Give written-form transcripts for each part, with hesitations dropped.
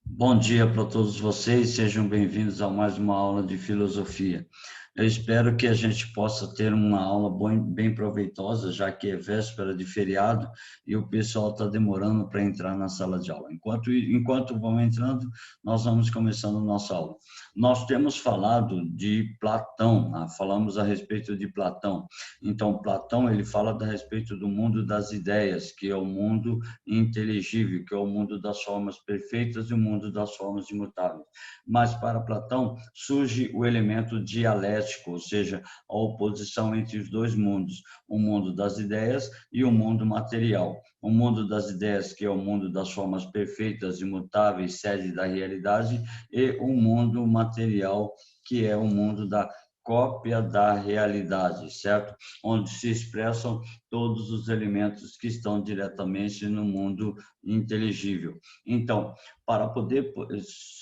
Bom dia para todos vocês, sejam bem-vindos a mais uma aula de filosofia. Eu espero que a gente possa ter uma aula bem proveitosa, já que é véspera de feriado e o pessoal está demorando para entrar na sala de aula. Enquanto vão entrando, nós vamos começando a nossa aula. Nós temos falado de Platão, falamos a respeito de Platão. Então, Platão, ele fala a respeito do mundo das ideias, que é o mundo inteligível, que é o mundo das formas perfeitas e o mundo das formas imutáveis. Mas para Platão surge o elemento dialético, ou seja, a oposição entre os dois mundos, o mundo das ideias e o mundo material. O mundo das ideias, que é o mundo das formas perfeitas, imutáveis, sede da realidade, e o mundo material, que é o mundo da cópia da realidade, certo? Onde se expressam todos os elementos que estão diretamente no mundo inteligível. Então, para poder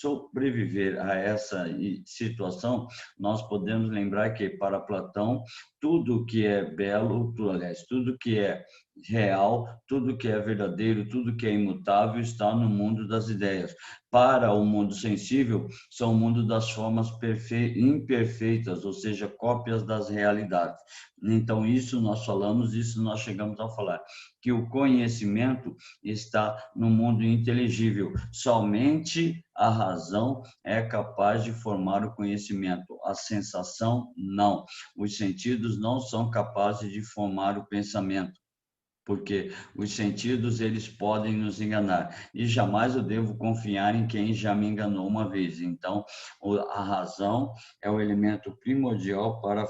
sobreviver a essa situação, nós podemos lembrar que, para Platão, tudo que é belo, aliás, tudo que é real, tudo que é verdadeiro, tudo que é imutável está no mundo das ideias. Para o mundo sensível, são o mundo das formas imperfeitas, ou seja, cópias das realidades. Então, isso nós falamos, isso nós chegamos a falar, que o conhecimento está no mundo inteligível. Somente a razão é capaz de formar o conhecimento, a sensação não. Os sentidos não são capazes de formar o pensamento, porque os sentidos eles podem nos enganar e jamais eu devo confiar em quem já me enganou uma vez. Então, a razão é o elemento primordial para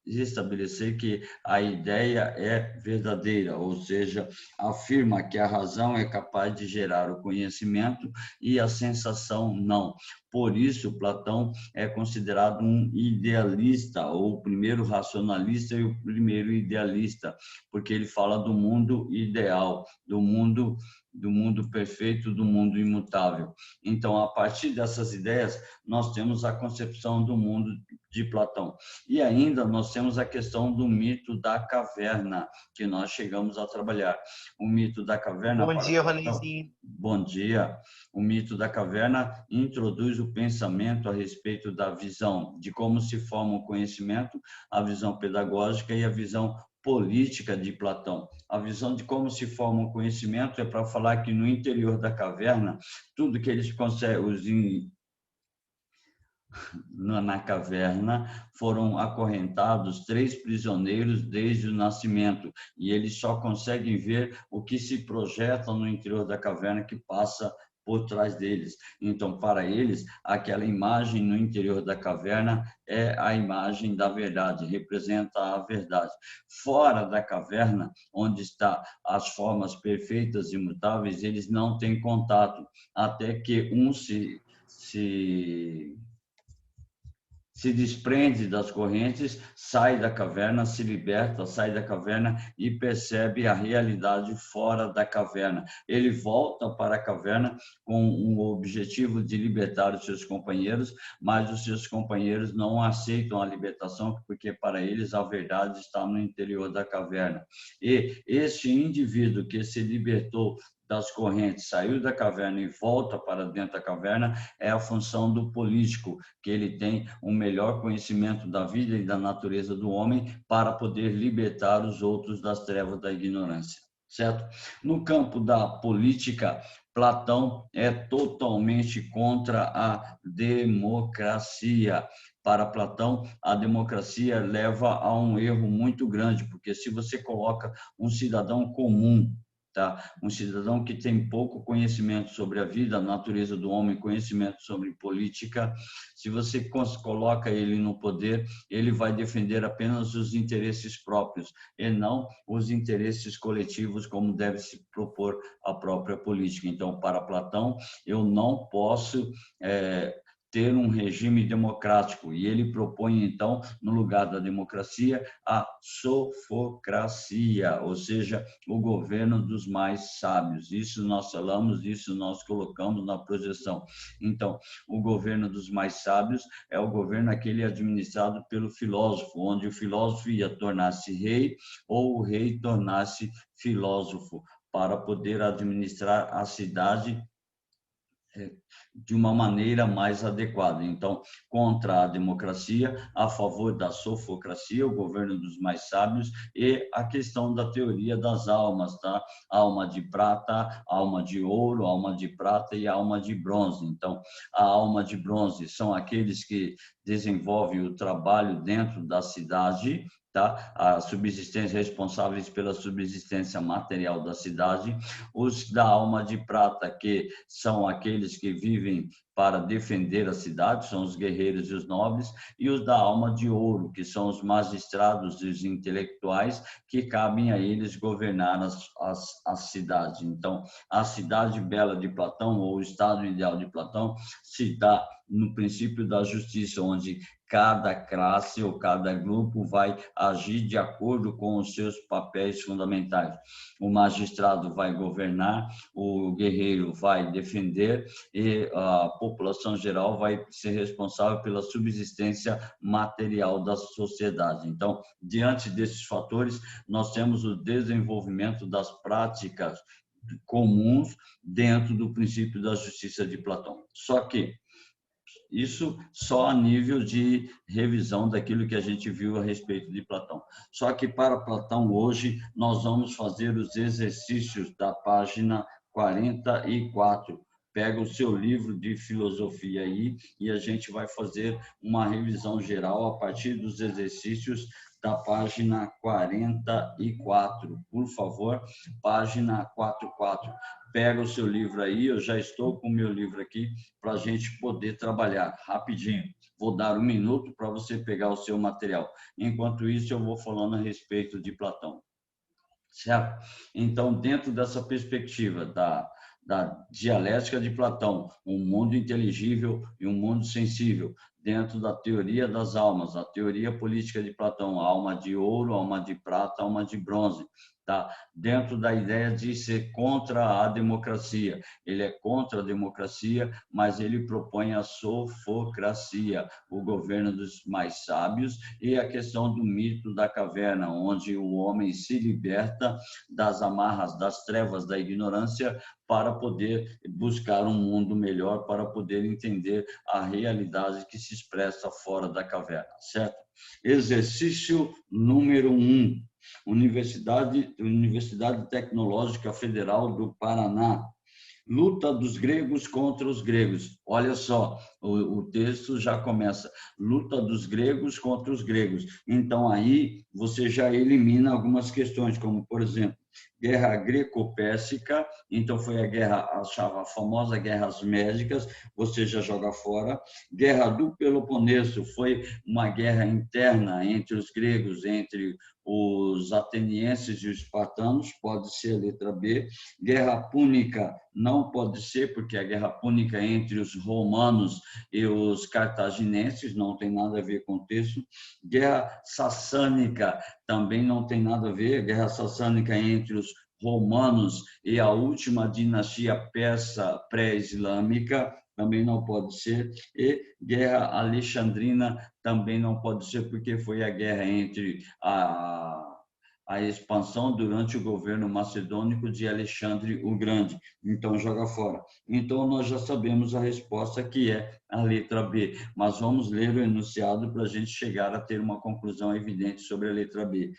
estabelecer que a ideia é verdadeira, ou seja, afirma que a razão é capaz de gerar o conhecimento e a sensação não. Por isso, Platão é considerado um idealista, ou o primeiro racionalista e o primeiro idealista, porque ele fala do mundo ideal, do mundo perfeito, do mundo imutável. Então, a partir dessas ideias, nós temos a concepção do mundo de Platão. E ainda nós temos a questão do mito da caverna, que nós chegamos a trabalhar. O mito da caverna Bom para dia, Platão. Ronezinho. Bom dia. O mito da caverna introduz o pensamento a respeito da visão, de como se forma o conhecimento, a visão pedagógica e a visão política de Platão. A visão de como se forma o conhecimento é para falar que no interior da caverna, tudo que eles conseguem, na caverna foram acorrentados 3 prisioneiros desde o nascimento, e eles só conseguem ver o que se projeta no interior da caverna que passa por trás deles. Então, para eles, aquela imagem no interior da caverna é a imagem da verdade, representa a verdade. Fora da caverna, onde está as formas perfeitas e imutáveis, eles não têm contato, até que um se desprende das correntes, sai da caverna, se liberta, sai da caverna e percebe a realidade fora da caverna. Ele volta para a caverna com o objetivo de libertar os seus companheiros, mas os seus companheiros não aceitam a libertação, porque para eles a verdade está no interior da caverna. E este indivíduo que se libertou das correntes, saiu da caverna e volta para dentro da caverna, é a função do político, que ele tem um melhor conhecimento da vida e da natureza do homem para poder libertar os outros das trevas da ignorância, certo? No campo da política, Platão é totalmente contra a democracia. Para Platão, a democracia leva a um erro muito grande, porque se você coloca um cidadão comum, tá? Um cidadão que tem pouco conhecimento sobre a vida, a natureza do homem, conhecimento sobre política, se você coloca ele no poder, ele vai defender apenas os interesses próprios e não os interesses coletivos, como deve se propor a própria política. Então, para Platão, eu não posso ter um regime democrático, e ele propõe, então, no lugar da democracia, a sofocracia, ou seja, o governo dos mais sábios. Isso nós falamos, isso nós colocamos na projeção. Então, o governo dos mais sábios é o governo aquele administrado pelo filósofo, onde o filósofo ia tornar-se rei ou o rei tornar-se filósofo, para poder administrar a cidade de uma maneira mais adequada. Então, contra a democracia, a favor da sofocracia, o governo dos mais sábios, e a questão da teoria das almas, tá? Alma de prata, alma de ouro, alma de prata e alma de bronze. Então, a alma de bronze são aqueles que desenvolvem o trabalho dentro da cidade, tá? A subsistência, responsáveis pela subsistência material da cidade. Os da alma de prata, que são aqueles que vivem para defender a cidade, são os guerreiros e os nobres, e os da alma de ouro, que são os magistrados e os intelectuais, que cabem a eles governar as cidades. Então, a cidade bela de Platão, ou o estado ideal de Platão, se dá no princípio da justiça, onde cada classe ou cada grupo vai agir de acordo com os seus papéis fundamentais. O magistrado vai governar, o guerreiro vai defender e a população geral vai ser responsável pela subsistência material da sociedade. Então, diante desses fatores, nós temos o desenvolvimento das práticas comuns dentro do princípio da justiça de Platão. Só que isso só a nível de revisão daquilo que a gente viu a respeito de Platão. Só que para Platão hoje nós vamos fazer os exercícios da página 44. Pega o seu livro de filosofia aí e a gente vai fazer uma revisão geral a partir dos exercícios da página 44. Por favor, página 44. Pega o seu livro aí, eu já estou com o meu livro aqui para a gente poder trabalhar rapidinho. Vou dar um minuto para você pegar o seu material. Enquanto isso, eu vou falando a respeito de Platão. Certo? Então, dentro dessa perspectiva da dialética de Platão, um mundo inteligível e um mundo sensível, dentro da teoria das almas, a teoria política de Platão, alma de ouro, alma de prata, alma de bronze, tá? Dentro da ideia de ser contra a democracia. Ele é contra a democracia, mas ele propõe a sofocracia, o governo dos mais sábios, e a questão do mito da caverna, onde o homem se liberta das amarras, das trevas, da ignorância, para poder buscar um mundo melhor, para poder entender a realidade que se expressa fora da caverna, certo? Exercício número 1. Universidade Tecnológica Federal do Paraná. Luta dos gregos contra os gregos. Olha só, o texto já começa. Luta dos gregos contra os gregos. Então, aí você já elimina algumas questões, como, por exemplo, Guerra Greco-Pérsica, então foi a guerra, a famosa Guerra às Médicas, você já joga fora. Guerra do Peloponeso foi uma guerra interna entre os gregos, entre os atenienses e os espartanos, pode ser a letra B. Guerra Púnica não pode ser, porque a Guerra Púnica é entre os romanos e os cartaginenses, não tem nada a ver com o texto. Guerra Sassânica também não tem nada a ver, a Guerra Sassânica é entre os romanos e a última dinastia persa pré-islâmica, também não pode ser, e Guerra Alexandrina também não pode ser, porque foi a guerra entre a expansão durante o governo macedônico de Alexandre o Grande. Então, joga fora. Então, nós já sabemos a resposta, que é a letra B, mas vamos ler o enunciado para a gente chegar a ter uma conclusão evidente sobre a letra B.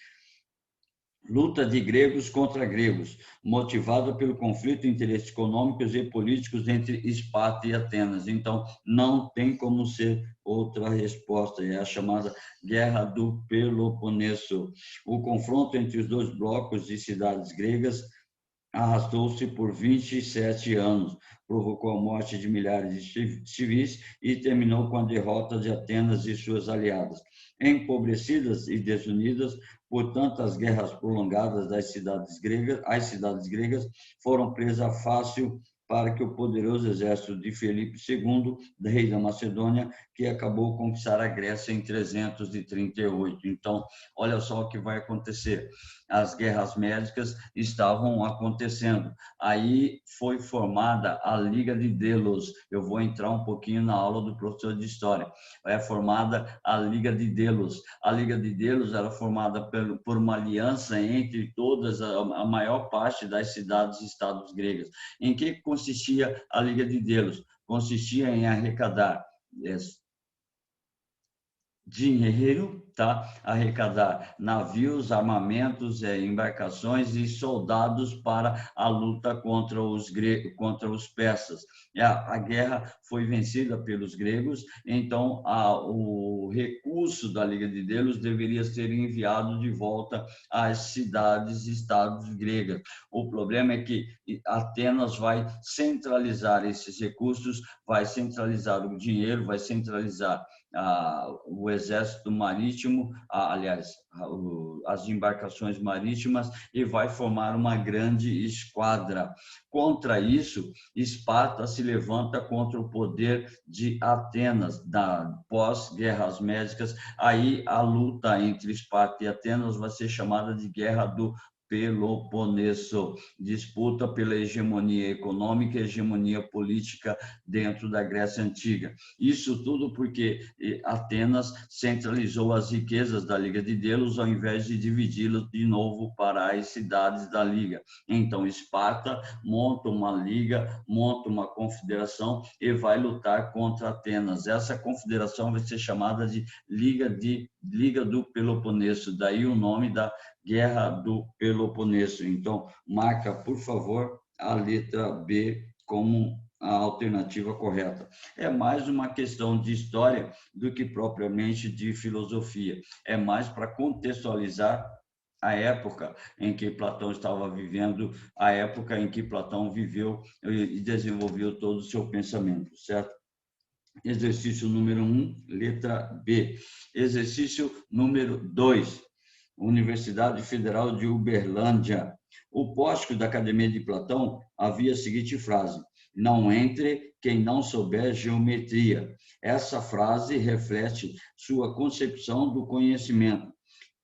Luta de gregos contra gregos, motivada pelo conflito de interesses econômicos e políticos entre Esparta e Atenas. Então, não tem como ser outra resposta, é a chamada Guerra do Peloponeso. O confronto entre os dois blocos de cidades gregas arrastou-se por 27 anos, provocou a morte de milhares de civis e terminou com a derrota de Atenas e suas aliadas. Empobrecidas e desunidas por tantas guerras prolongadas das cidades gregas, as cidades gregas foram presa fácil para que o poderoso exército de Felipe II, rei da Macedônia, que acabou conquistar a Grécia em 338. Então, olha só o que vai acontecer. As guerras médicas estavam acontecendo. Aí foi formada a Liga de Delos. Eu vou entrar um pouquinho na aula do professor de História. É formada a Liga de Delos. A Liga de Delos era formada por uma aliança entre todas, a maior parte das cidades e estados gregas. Em que consistia a Liga de Delos? Consistia em arrecadar dinheiro, tá? Arrecadar navios, armamentos, embarcações e soldados para a luta contra os persas. A guerra foi vencida pelos gregos, então o recurso da Liga de Delos deveria ser enviado de volta às cidades e estados gregas. O problema é que Atenas vai centralizar esses recursos, vai centralizar o dinheiro, vai centralizar o exército marítimo, aliás, as embarcações marítimas, e vai formar uma grande esquadra. Contra isso, Esparta se levanta contra o poder de Atenas, pós-guerras médicas. Aí a luta entre Esparta e Atenas vai ser chamada de Guerra do Peloponeso, disputa pela hegemonia econômica e hegemonia política dentro da Grécia Antiga. Isso tudo porque Atenas centralizou as riquezas da Liga de Delos ao invés de dividi-las de novo para as cidades da Liga. Então, Esparta monta uma liga, monta uma confederação e vai lutar contra Atenas. Essa confederação vai ser chamada de Liga do Peloponeso, daí o nome da Guerra do Peloponeso. Então, marca, por favor, a letra B como a alternativa correta. É mais uma questão de história do que propriamente de filosofia. É mais para contextualizar a época em que Platão estava vivendo, a época em que Platão viveu e desenvolveu todo o seu pensamento, certo? Exercício número 1, letra B. Exercício número 2, Universidade Federal de Uberlândia. O pórtico da Academia de Platão havia a seguinte frase: não entre quem não souber geometria. Essa frase reflete sua concepção do conhecimento.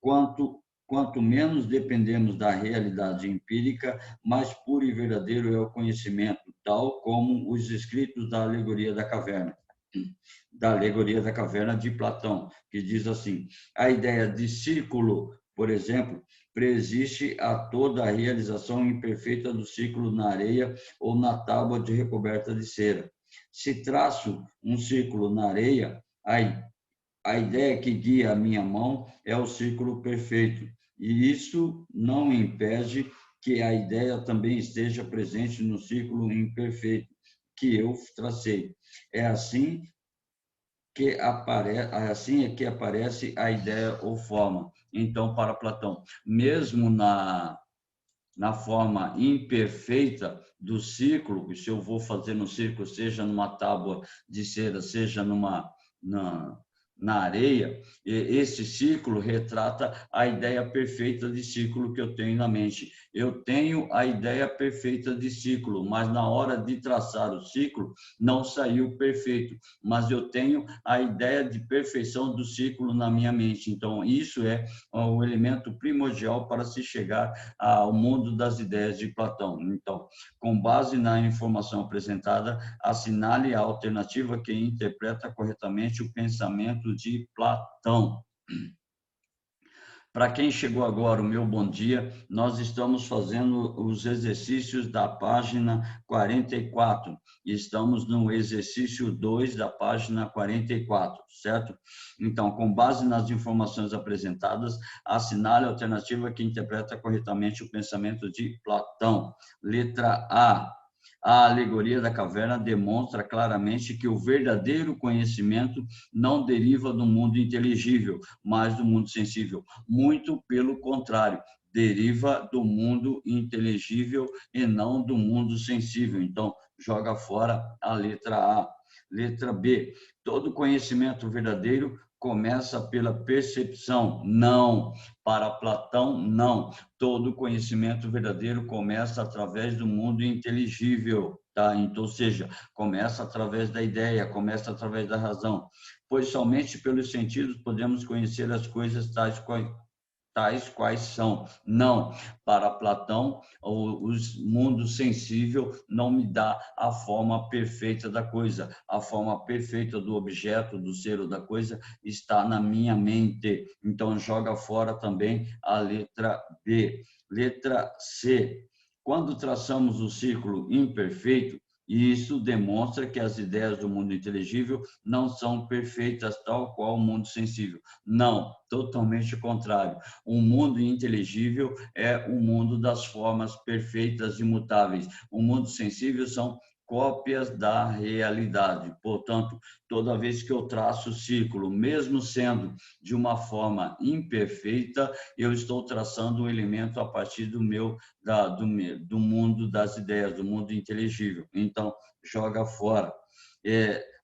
Quanto menos dependemos da realidade empírica, mais puro e verdadeiro é o conhecimento, tal como os escritos da Alegoria da Caverna de Platão, que diz assim: a ideia de círculo, por exemplo, preexiste a toda a realização imperfeita do círculo na areia ou na tábua de recoberta de cera. Se traço um círculo na areia, a ideia que guia a minha mão é o círculo perfeito, e isso não impede que a ideia também esteja presente no círculo imperfeito que eu tracei. É assim assim é que aparece a ideia ou forma. Então, para Platão, mesmo na forma imperfeita do círculo, se eu vou fazer no círculo, seja numa tábua de cera, seja na areia, esse círculo retrata a ideia perfeita de círculo que eu tenho na mente. Eu tenho a ideia perfeita de círculo, mas na hora de traçar o círculo não saiu perfeito, mas eu tenho a ideia de perfeição do círculo na minha mente. Então, isso é o elemento primordial para se chegar ao mundo das ideias de Platão. Então, com base na informação apresentada, assinale a alternativa que interpreta corretamente o pensamento de Platão. Para quem chegou agora, o meu bom dia. Nós estamos fazendo os exercícios da página 44. Estamos no exercício 2 da página 44, certo? Então, com base nas informações apresentadas, assinale a alternativa que interpreta corretamente o pensamento de Platão. Letra A. A alegoria da caverna demonstra claramente que o verdadeiro conhecimento não deriva do mundo inteligível, mas do mundo sensível. Muito pelo contrário, deriva do mundo inteligível e não do mundo sensível. Então, joga fora a letra A. Letra B. Todo conhecimento verdadeiro começa pela percepção. Não. Para Platão, não. Todo conhecimento verdadeiro começa através do mundo inteligível. tá? Então, ou seja, começa através da ideia, começa através da razão, pois somente pelos sentidos podemos conhecer as coisas tais quais são. Não, para Platão, o mundo sensível não me dá a forma perfeita da coisa. A forma perfeita do objeto, do ser ou da coisa está na minha mente. Então, joga fora também a letra B. Letra C. Quando traçamos o círculo imperfeito, isso demonstra que as ideias do mundo inteligível não são perfeitas, tal qual o mundo sensível. Não, totalmente o contrário. O mundo inteligível é o mundo das formas perfeitas e imutáveis. O mundo sensível são cópias da realidade. Portanto, toda vez que eu traço o círculo, mesmo sendo de uma forma imperfeita, eu estou traçando um elemento a partir do mundo das ideias, do mundo inteligível. Então, joga fora.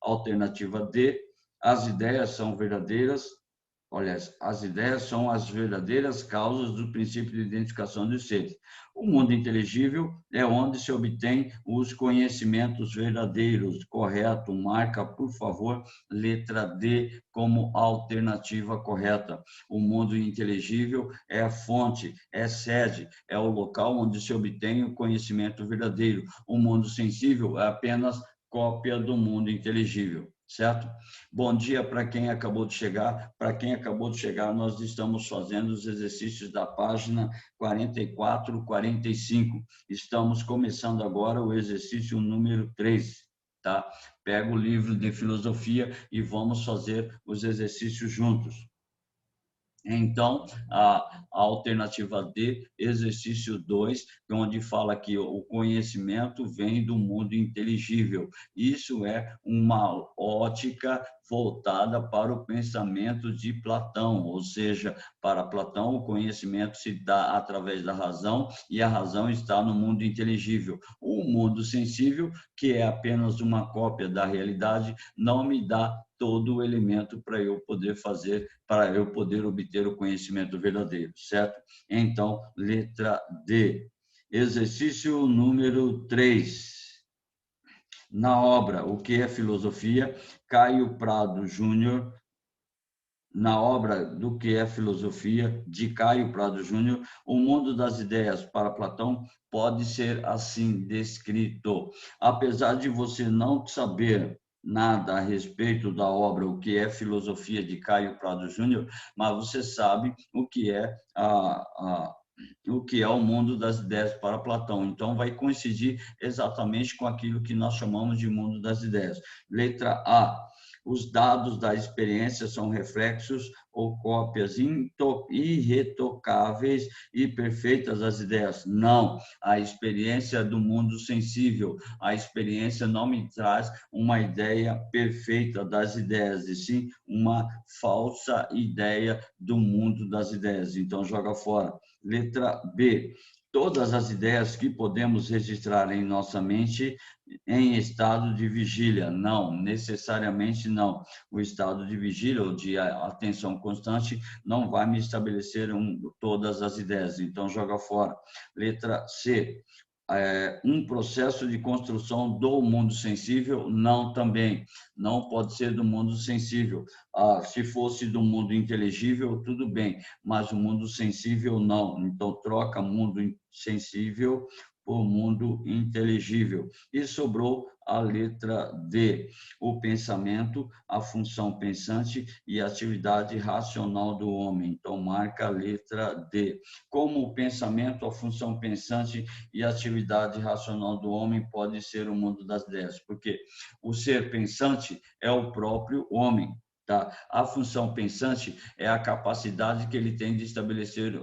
Alternativa D, as ideias são verdadeiras. Olha, as ideias são as verdadeiras causas do princípio de identificação dos seres. O mundo inteligível é onde se obtém os conhecimentos verdadeiros. Correto, marca, por favor, letra D como alternativa correta. O mundo inteligível é a fonte, é sede, é o local onde se obtém o conhecimento verdadeiro. O mundo sensível é apenas cópia do mundo inteligível, certo? Bom dia para quem acabou de chegar. Para quem acabou de chegar, nós estamos fazendo os exercícios da página 44, 45. Estamos começando agora o exercício número 3, tá? Pega o livro de filosofia e vamos fazer os exercícios juntos. Então, a alternativa D, exercício 2, onde fala que o conhecimento vem do mundo inteligível. Isso é uma ótica voltada para o pensamento de Platão, ou seja, para Platão o conhecimento se dá através da razão e a razão está no mundo inteligível. O mundo sensível, que é apenas uma cópia da realidade, não me dá todo o elemento para eu poder fazer, para eu poder obter o conhecimento verdadeiro, certo? Então, letra D. Exercício número 3. Na obra O que é Filosofia, Caio Prado Júnior, na obra do que é Filosofia, de Caio Prado Júnior, o mundo das ideias para Platão pode ser assim descrito. Apesar de você não saber nada a respeito da obra O que é Filosofia, de Caio Prado Júnior, mas você sabe o que é o mundo das ideias para Platão. Então, vai coincidir exatamente com aquilo que nós chamamos de mundo das ideias. Letra A. Os dados da experiência são reflexos ou cópias irretocáveis e perfeitas das ideias. Não, a experiência do mundo sensível, a experiência não me traz uma ideia perfeita das ideias, e sim uma falsa ideia do mundo das ideias. Então, joga fora. Letra B. Todas as ideias que podemos registrar em nossa mente em estado de vigília. Não, necessariamente não. O estado de vigília ou de atenção constante não vai me estabelecer todas as ideias. Então, joga fora. Letra C. Um processo de construção do mundo sensível? Não, também. Não pode ser do mundo sensível. Se fosse do mundo inteligível, tudo bem, mas o mundo sensível não. Então, troca mundo sensível por mundo inteligível. E sobrou a letra D, o pensamento, a função pensante e a atividade racional do homem. Então, marca a letra D. Como o pensamento, a função pensante e a atividade racional do homem pode ser o mundo das ideias? Porque o ser pensante é o próprio homem. Tá? A função pensante é a capacidade que ele tem de estabelecer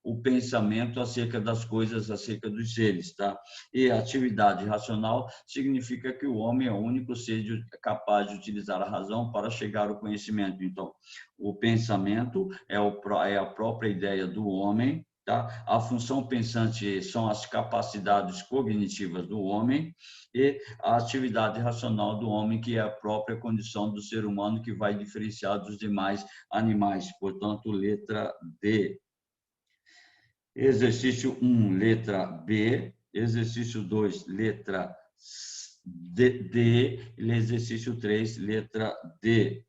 o pensamento acerca das coisas, acerca dos seres, tá? E a atividade racional significa que o homem é o único ser capaz de utilizar a razão para chegar ao conhecimento. Então, o pensamento é a própria ideia do homem, tá? A função pensante são as capacidades cognitivas do homem e a atividade racional do homem, que é a própria condição do ser humano que vai diferenciar dos demais animais. Portanto, letra D. Exercício 1, letra B. Exercício 2, letra D, exercício 3, letra D.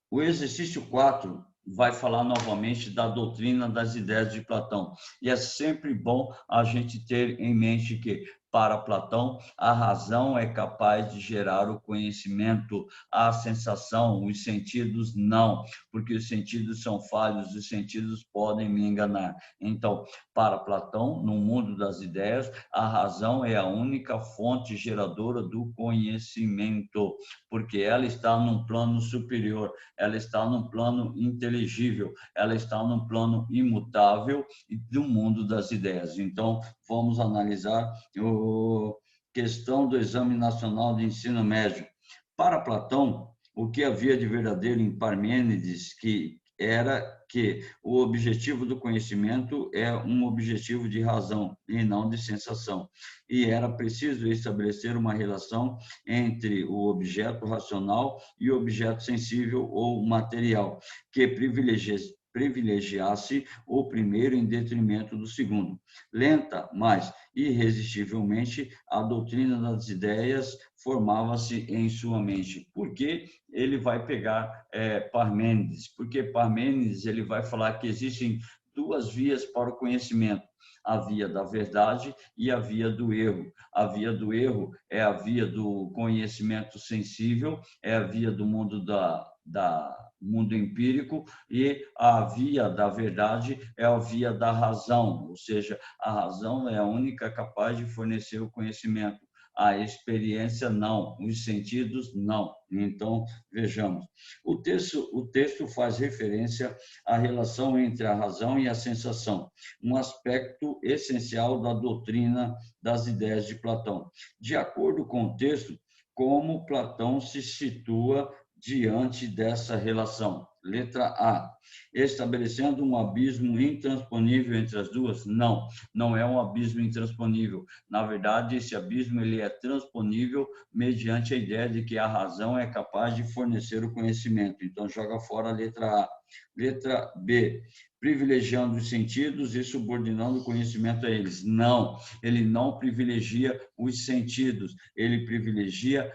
O exercício 4 vai falar novamente da doutrina das ideias de Platão. E é sempre bom a gente ter em mente que, para Platão, a razão é capaz de gerar o conhecimento, a sensação, os sentidos não, porque os sentidos são falhos, os sentidos podem me enganar. Então, para Platão, no mundo das ideias, a razão é a única fonte geradora do conhecimento, porque ela está num plano superior, ela está num plano inteligível, ela está num plano imutável do mundo das ideias. Então, vamos analisar a questão do Exame Nacional de Ensino Médio. Para Platão, o que havia de verdadeiro em Parmênides, que era que o objetivo do conhecimento é um objetivo de razão e não de sensação. E era preciso estabelecer uma relação entre o objeto racional e o objeto sensível ou material, que privilegiasse o primeiro em detrimento do segundo. Lenta, mas irresistivelmente, a doutrina das ideias formava-se em sua mente. Por que ele vai pegar Parmênides? Porque Parmênides ele vai falar que existem duas vias para o conhecimento: a via da verdade e a via do erro. A via do erro é a via do conhecimento sensível, é a via do mundo mundo empírico, e a via da verdade é a via da razão, ou seja, a razão é a única capaz de fornecer o conhecimento. A experiência não, os sentidos não. Então, vejamos. O texto faz referência à relação entre a razão e a sensação, um aspecto essencial da doutrina das ideias de Platão. De acordo com o texto, como Platão se situa diante dessa relação? Letra A. Estabelecendo um abismo intransponível entre as duas? Não, não é um abismo intransponível. Na verdade, esse abismo ele é transponível mediante a ideia de que a razão é capaz de fornecer o conhecimento. Então, joga fora a letra A. Letra B. Privilegiando os sentidos e subordinando o conhecimento a eles. Não, ele não privilegia os sentidos, ele privilegia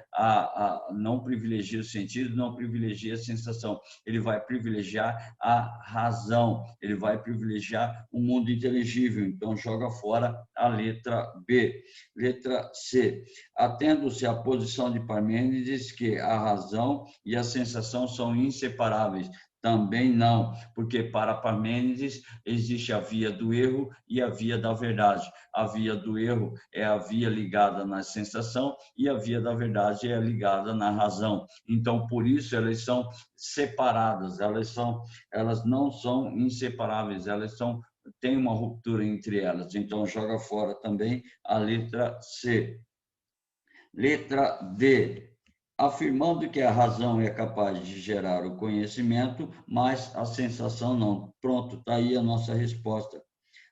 não privilegia os sentidos, não privilegia a sensação, ele vai privilegiar a razão, ele vai privilegiar o mundo inteligível. Então, joga fora a letra B. Letra C. Atendo-se à posição de Parmênides que a razão e a sensação são inseparáveis. Também não, porque para Parmênides existe a via do erro e a via da verdade. A via do erro é a via ligada na sensação e a via da verdade é ligada na razão. Então, por isso, elas são separadas, elas não são inseparáveis, têm uma ruptura entre elas. Então, joga fora também a letra C. Letra D. Afirmando que a razão é capaz de gerar o conhecimento, mas a sensação não. Pronto, está aí a nossa resposta.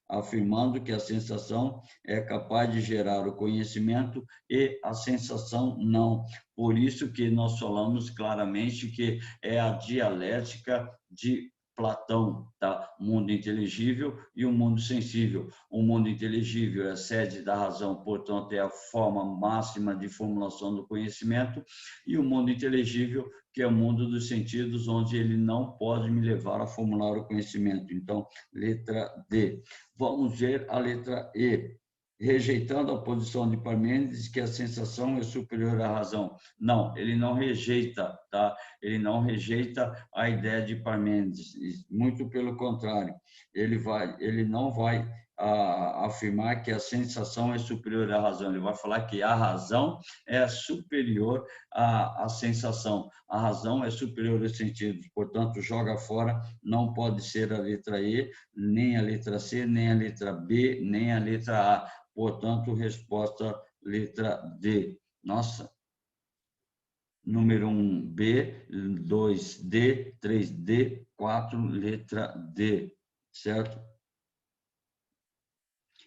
Afirmando que a sensação é capaz de gerar o conhecimento e a sensação não. Por isso que nós falamos claramente que é a dialética de Platão, tá? O mundo inteligível e o mundo sensível. O mundo inteligível é a sede da razão, portanto, é a forma máxima de formulação do conhecimento, e o mundo inteligível, que é o mundo dos sentidos, onde ele não pode me levar a formular o conhecimento. Então, letra D. Vamos ver a letra E. Rejeitando a posição de Parmênides que a sensação é superior à razão. Não, ele não rejeita, tá? Ele não rejeita a ideia de Parmênides, muito pelo contrário. Ele não vai afirmar que a sensação é superior à razão. Ele vai falar que a razão é superior à sensação. A razão é superior aos sentidos. Portanto, joga fora, não pode ser a letra E, nem a letra C, nem a letra B, nem a letra A. Portanto, resposta letra D. Nossa. Número 1, B, 2, D, 3, D, 4, letra D. Certo?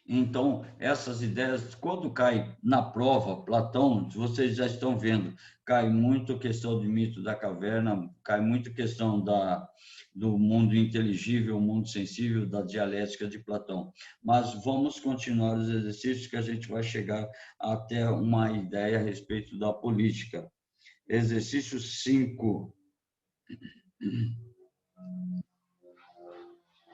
Então, essas ideias, quando cai na prova, Platão, vocês já estão vendo, cai muito a questão do mito da caverna, cai muito a questão do mundo inteligível, mundo sensível, da dialética de Platão. Mas vamos continuar os exercícios que a gente vai chegar até uma ideia a respeito da política. Exercício 5.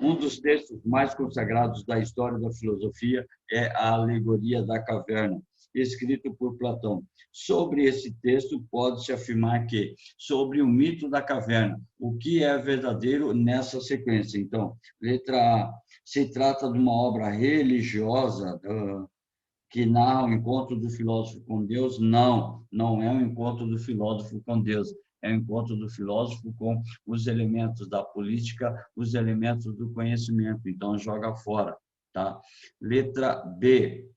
Um dos textos mais consagrados da história da filosofia é a Alegoria da Caverna, escrito por Platão. Sobre esse texto, pode-se afirmar que, sobre o mito da caverna, o que é verdadeiro nessa sequência? Então, letra A, se trata de uma obra religiosa que narra o encontro do filósofo com Deus? Não, não é o encontro do filósofo com Deus, é o encontro do filósofo com os elementos da política, os elementos do conhecimento. Então, joga fora, tá? Letra B.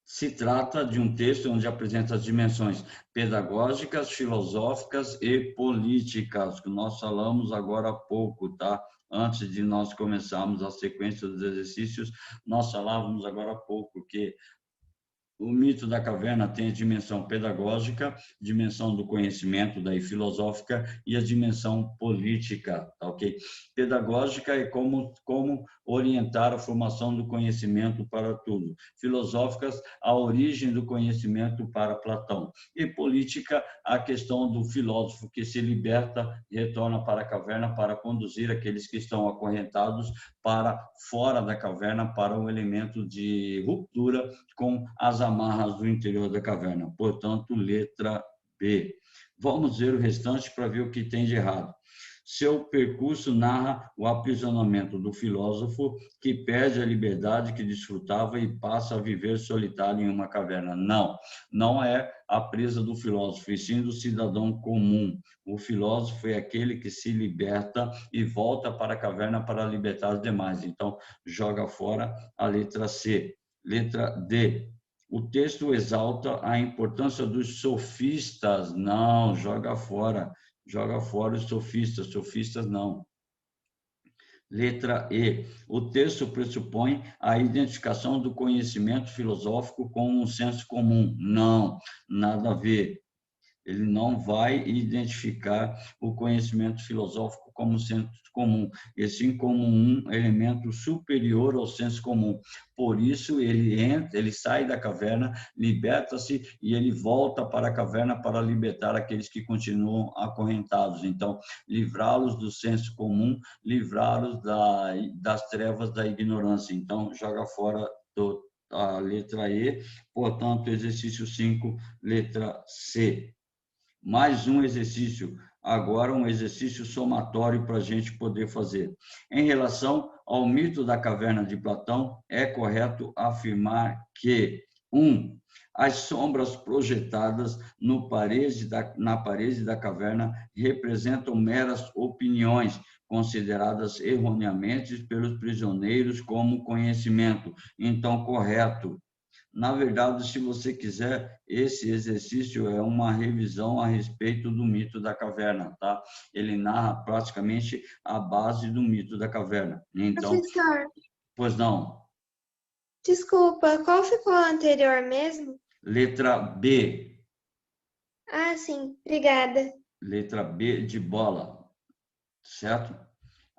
Se trata de um texto onde apresenta as dimensões pedagógicas, filosóficas e políticas, que nós falamos agora há pouco, tá? Antes de nós começarmos a sequência dos exercícios, nós falávamos agora há pouco que o mito da caverna tem a dimensão pedagógica, dimensão do conhecimento, daí filosófica, e a dimensão política, tá ok? Pedagógica é como orientar a formação do conhecimento para tudo. Filosóficas, a origem do conhecimento para Platão. E política, a questão do filósofo que se liberta e retorna para a caverna para conduzir aqueles que estão acorrentados para fora da caverna, para um elemento de ruptura com as amarras do interior da caverna. Portanto, letra B. Vamos ver o restante para ver o que tem de errado. Seu percurso narra o aprisionamento do filósofo que perde a liberdade que desfrutava e passa a viver solitário em uma caverna. Não, não é a presa do filósofo, e sim do cidadão comum. O filósofo é aquele que se liberta e volta para a caverna para libertar os demais. Então, joga fora a letra C. Letra D. O texto exalta a importância dos sofistas. Não, joga fora os sofistas. Sofistas não. Letra E. O texto pressupõe a identificação do conhecimento filosófico com um senso comum. Não, nada a ver. Ele não vai identificar o conhecimento filosófico como senso comum, e sim como um elemento superior ao senso comum. Por isso, ele entra, ele sai da caverna, liberta-se e ele volta para a caverna para libertar aqueles que continuam acorrentados. Então, livrá-los do senso comum, livrá-los das trevas da ignorância. Então, joga fora a letra E, portanto, exercício 5, letra C. Mais um exercício, agora um exercício somatório para a gente poder fazer. Em relação ao mito da caverna de Platão, é correto afirmar que 1. As sombras projetadas na parede da caverna representam meras opiniões, consideradas erroneamente pelos prisioneiros como conhecimento. Então, correto. Na verdade, se você quiser, esse exercício é uma revisão a respeito do mito da caverna, tá? Ele narra praticamente a base do mito da caverna. Então, Professor, pois não. desculpa, qual ficou a anterior mesmo? Letra B. Ah, sim, obrigada. Letra B de bola, certo?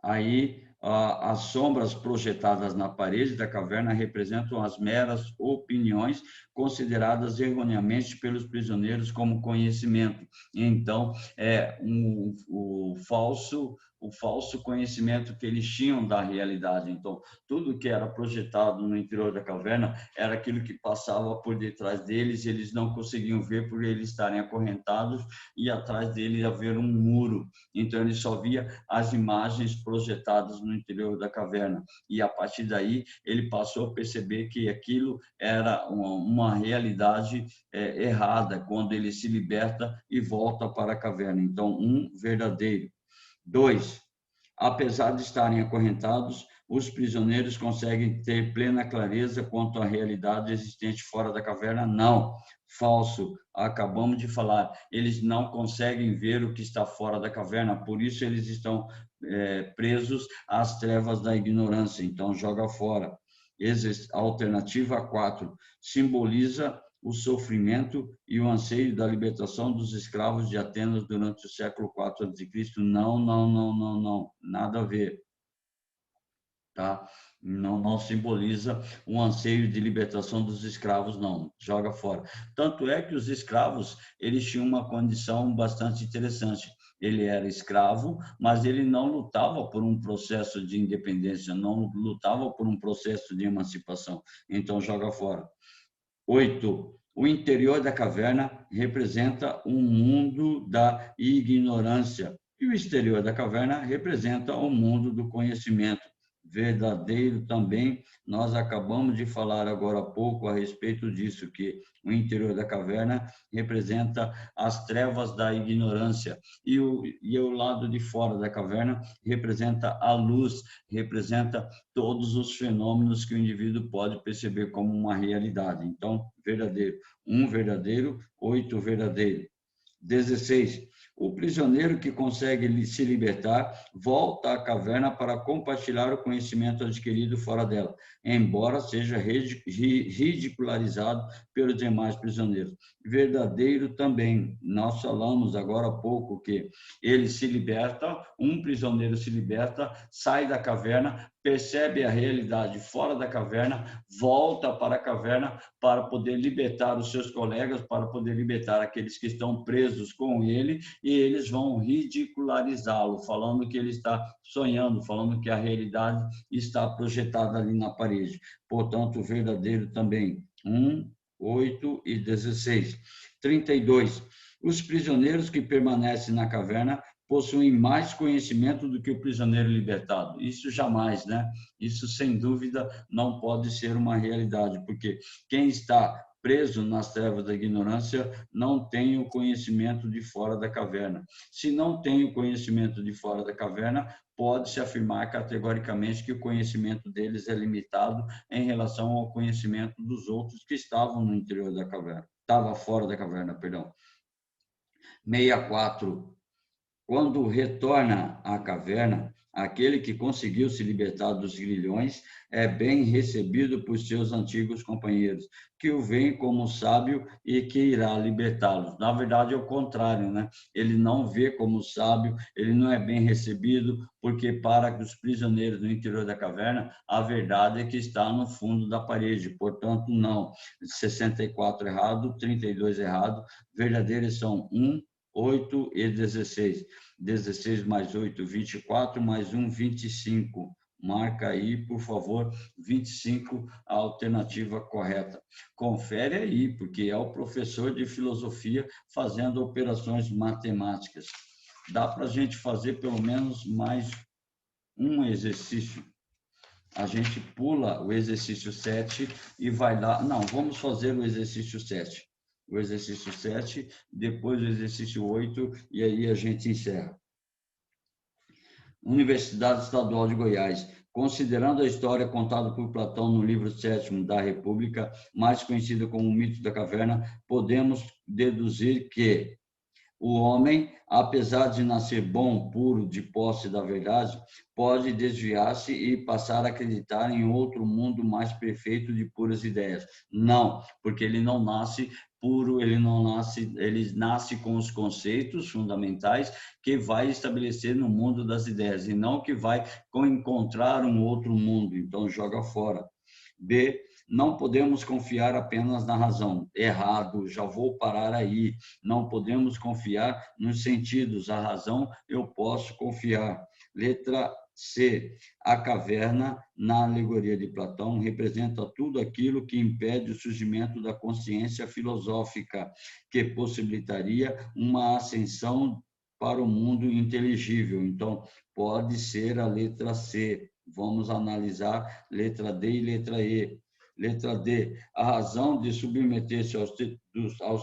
Aí, as sombras projetadas na parede da caverna representam as meras opiniões consideradas erroneamente pelos prisioneiros como conhecimento. Então, o falso conhecimento que eles tinham da realidade. Então, tudo que era projetado no interior da caverna era aquilo que passava por detrás deles, e eles não conseguiam ver por eles estarem acorrentados e atrás deles haver um muro. Então, ele só via as imagens projetadas no interior da caverna. E, a partir daí, ele passou a perceber que aquilo era uma realidade errada, quando ele se liberta e volta para a caverna. Então, verdadeiro. 2. Apesar de estarem acorrentados, os prisioneiros conseguem ter plena clareza quanto à realidade existente fora da caverna? Não. Falso. Acabamos de falar. Eles não conseguem ver o que está fora da caverna, por isso eles estão presos às trevas da ignorância. Então, joga fora. Alternativa 4, simboliza o sofrimento e o anseio da libertação dos escravos de Atenas durante o século IV a.C. Não, não, não, não, não, nada a ver. Tá? Não simboliza um anseio de libertação dos escravos, não. Joga fora. Tanto é que os escravos, eles tinham uma condição bastante interessante. Ele era escravo, mas ele não lutava por um processo de independência, não lutava por um processo de emancipação. Então, joga fora. 8. O interior da caverna representa um mundo da ignorância e o exterior da caverna representa o mundo do conhecimento. Verdadeiro também, nós acabamos de falar agora há pouco a respeito disso, que o interior da caverna representa as trevas da ignorância e o lado de fora da caverna representa a luz, representa todos os fenômenos que o indivíduo pode perceber como uma realidade. Então, verdadeiro. 1 verdadeiro, 8 verdadeiro. 16. O prisioneiro que consegue se libertar volta à caverna para compartilhar o conhecimento adquirido fora dela, embora seja ridicularizado pelos demais prisioneiros. Verdadeiro também. Nós falamos agora há pouco que ele se liberta, um prisioneiro se liberta, sai da caverna, percebe a realidade fora da caverna, volta para a caverna para poder libertar os seus colegas, para poder libertar aqueles que estão presos com ele, e eles vão ridicularizá-lo, falando que ele está sonhando, falando que a realidade está projetada ali na parede. Portanto, verdadeiro também. 1, 8 e 16. 32. Os prisioneiros que permanecem na caverna possuem mais conhecimento do que o prisioneiro libertado. Isso jamais, né? Isso, sem dúvida, não pode ser uma realidade, porque quem está preso nas trevas da ignorância não tem o conhecimento de fora da caverna. Se não tem o conhecimento de fora da caverna, pode-se afirmar categoricamente que o conhecimento deles é limitado em relação ao conhecimento dos outros que estavam no interior da caverna. Estava fora da caverna, perdão. 64. Quando retorna à caverna, aquele que conseguiu se libertar dos grilhões é bem recebido por seus antigos companheiros, que o veem como sábio e que irá libertá-los. Na verdade, é o contrário, né? Ele não vê como sábio, ele não é bem recebido, porque para os prisioneiros no interior da caverna, a verdade é que está no fundo da parede. Portanto, não. 64 errado, 32 errado, verdadeiros são 1, 8 e 16. 16 mais 8, 24, mais 1, 25. Marca aí, por favor, 25, a alternativa correta. Confere aí, porque é o professor de filosofia fazendo operações matemáticas. Dá para a gente fazer pelo menos mais um exercício. A gente pula o exercício 7 e vai lá. Não, vamos fazer o exercício 7. O exercício 7, depois o exercício 8, e aí a gente encerra. Universidade Estadual de Goiás. Considerando a história contada por Platão no livro 7º da República, mais conhecida como o mito da caverna, podemos deduzir que o homem, apesar de nascer bom, puro, de posse da verdade, pode desviar-se e passar a acreditar em outro mundo mais perfeito de puras ideias. Não, porque ele não nasce puro, ele nasce com os conceitos fundamentais que vai estabelecer no mundo das ideias, e não que vai encontrar um outro mundo. Então, joga fora. B, não podemos confiar apenas na razão. Errado, já vou parar aí. Não podemos confiar nos sentidos. A razão eu posso confiar. Letra C. A caverna, na alegoria de Platão, representa tudo aquilo que impede o surgimento da consciência filosófica, que possibilitaria uma ascensão para o mundo inteligível. Então, pode ser a letra C. Vamos analisar letra D e letra E. Letra D, a razão de submeter-se aos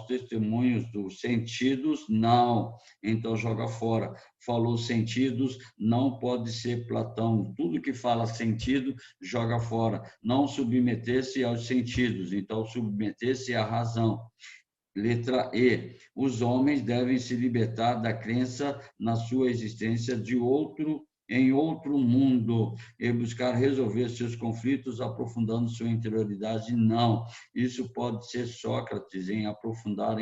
testemunhos dos sentidos, não. Então, joga fora. Falou sentidos, não pode ser Platão. Tudo que fala sentido, joga fora. Não submeter-se aos sentidos, então, submeter-se à razão. Letra E, os homens devem se libertar da crença na sua existência de outro em outro mundo e buscar resolver seus conflitos aprofundando sua interioridade? Não. Isso pode ser Sócrates em aprofundar a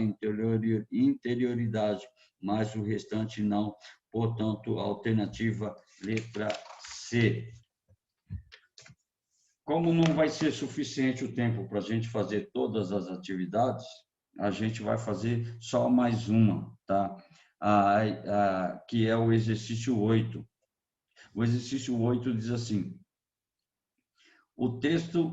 interioridade, mas o restante não. Portanto, alternativa letra C. Como não vai ser suficiente o tempo para a gente fazer todas as atividades, a gente vai fazer só mais uma, tá? Que é o exercício 8. O exercício 8 diz assim: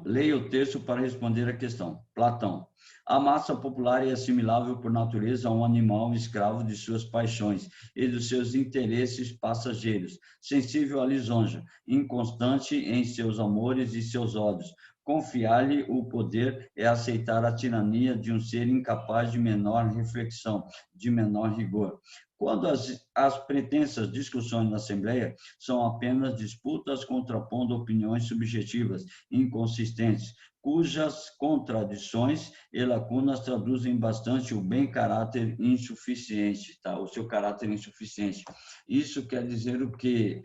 leia o texto para responder a questão. Platão. A massa popular é assimilável por natureza a um animal escravo de suas paixões e dos seus interesses passageiros, sensível à lisonja, inconstante em seus amores e seus ódios. Confiar-lhe o poder é aceitar a tirania de um ser incapaz de menor reflexão, de menor rigor. Quando as pretensas discussões na Assembleia são apenas disputas contrapondo opiniões subjetivas, inconsistentes, cujas contradições e lacunas traduzem bastante o bem caráter insuficiente, tá? O seu caráter insuficiente. Isso quer dizer o quê?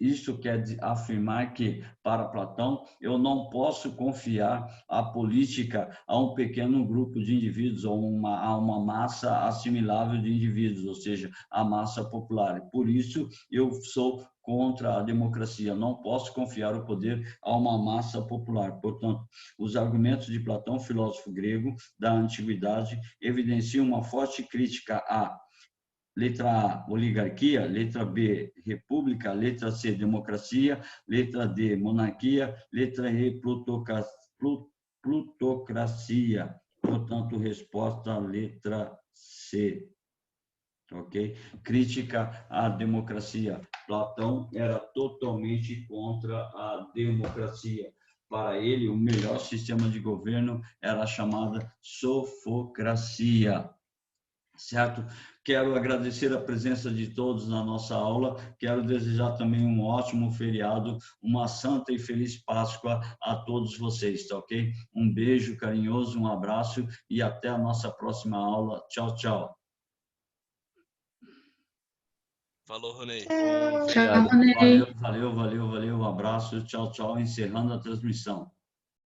Isso quer afirmar que, para Platão, eu não posso confiar a política a um pequeno grupo de indivíduos ou a uma massa assimilável de indivíduos, ou seja, a massa popular. Por isso, eu sou contra a democracia. Não posso confiar o poder a uma massa popular. Portanto, os argumentos de Platão, filósofo grego da antiguidade, evidenciam uma forte crítica à letra A, oligarquia. Letra B, república. Letra C, democracia. Letra D, monarquia. Letra E, plutocracia. Portanto, resposta letra C. Ok? Crítica à democracia. Platão era totalmente contra a democracia. Para ele, o melhor sistema de governo era a chamada sofocracia. Certo? Quero agradecer a presença de todos na nossa aula, quero desejar também um ótimo feriado, uma santa e feliz Páscoa a todos vocês, tá ok? Um beijo carinhoso, um abraço e até a nossa próxima aula. Tchau, tchau. Falou, Ronei. Tchau. Tchau, Ronei. Valeu, um abraço, tchau, tchau, encerrando a transmissão.